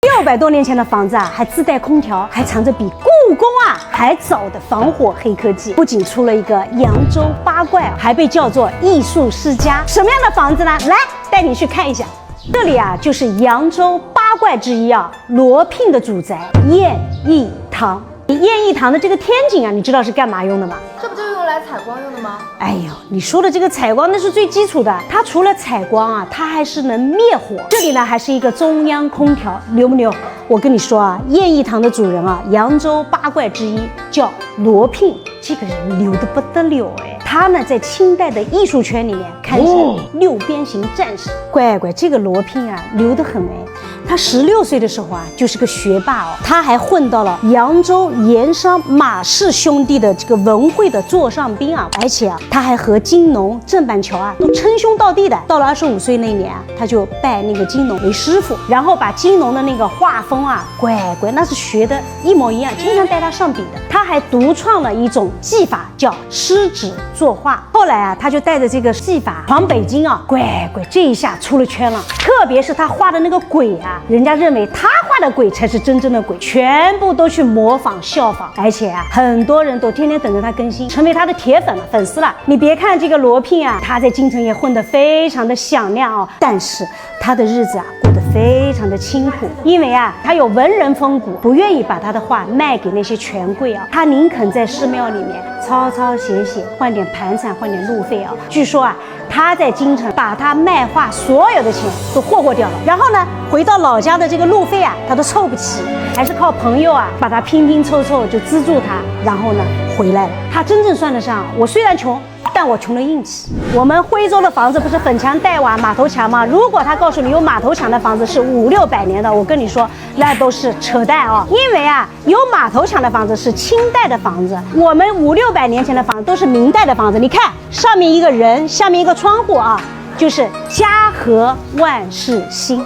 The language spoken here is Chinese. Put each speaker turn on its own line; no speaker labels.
600多年前的房子啊，还自带空调，还藏着比故宫啊还早的防火黑科技。不仅出了一个扬州八怪，还被叫做艺术世家。什么样的房子呢？来，带你去看一下。这里啊，就是扬州八怪之一啊，罗聘的主宅宴逸堂。宴逸堂的这个天井啊，你知道是干嘛用的吗？
这不就是用来采光用的吗？
哎呦，你说的这个采光那是最基础的，它除了采光啊，它还是能灭火。这里呢还是一个中央空调，牛不牛？我跟你说啊，宴逸堂的主人啊，扬州八怪之一叫罗聘，这个人牛得不得了哎。他呢在清代的艺术圈里面堪称六边形战士。乖乖，这个罗聘啊牛得很哎。他16岁的时候啊，就是个学霸哦。他还混到了扬州盐商马氏兄弟的这个文会的座上宾啊，而且啊，他还和金农、郑板桥啊都称兄道弟的。到了25岁那年啊，他就拜那个金农为师傅，然后把金农的那个画风啊，乖乖那是学的一模一样，经常带他上笔的。他还独创了一种技法，叫湿纸作画。后来啊，他就带着这个技法闯北京啊，乖乖这一下出了圈了。特别是他画的那个鬼啊，人家认为他画的鬼才是真正的鬼，全部都去模仿效仿，而且啊，很多人都天天等着他更新，成为他的铁粉丝了。你别看这个罗聘啊，他在京城也混得非常的响亮哦，但是他的日子啊过得非常的清苦，因为啊，他有文人风骨，不愿意把他的画卖给那些权贵啊，他宁肯在寺庙里面抄抄写写，换点盘缠，换点路费啊。据说啊，他在京城把他卖画所有的钱都霍掉了，然后呢，回到老家的这个路费啊，他都凑不齐，还是靠朋友啊把他拼凑就资助他，然后呢回来了。他真正算得上，我虽然穷，但我穷了硬气。我们徽州的房子不是粉墙黛瓦马头墙吗？如果他告诉你有马头墙的房子是500、600年的，我跟你说那都是扯淡哦。因为啊，有马头墙的房子是清代的房子，我们500、600年前的房子都是明代的房子。你看上面一个人，下面一个窗户啊，就是家和万事兴。